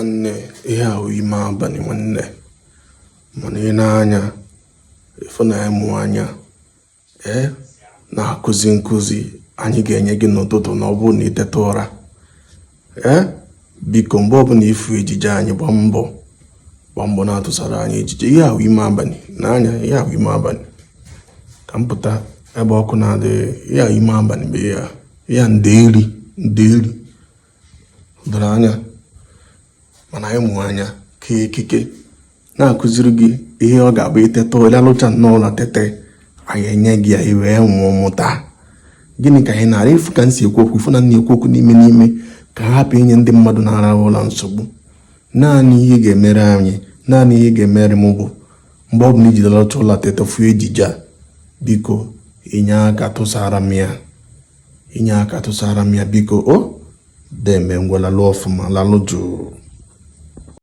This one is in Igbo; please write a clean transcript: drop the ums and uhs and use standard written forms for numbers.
nwanne ihe ahụ ime abalị nwanne mana ị na-anya efu na ịmụ anya na-akụzi nkụzi anyị ga-enye gị n'ụtụtụ na ọ bụrụ na iteta ụra biko mgbe ọbụla ifu ejije anyị gbaa mbọ na-atụsara anyị ejije ihe ahụ ime abalị na-anya ihe ahụ ime abalị ka m pụta ebe ọkụ na-adịghị ihe ahụ ime abalị bụ ya ndeeri doro anya mana anyị mụ anya ka ekike na-akụziri gị ihe ọ ga-abụ iteta ole alụcha nnọọ tete anyị enye gị ya wee nwụọ mụta gịnị ka anyị na-ara ifu ka m si ekwu okwu ifu na na-ekwu okwu n'ime ka ha hapụ inye ndị mmadụ na-arahụ ụra nsogbu. Naanị ihe ga-emere anyị naanị ihe ga-emere m bụ mgbe ọ bụla ijidere ọcha ụlọ tete fụ ejije a biko inye aka tụsara m ya biko o deme ngwa lalụ ọfụma lalụ jụụ.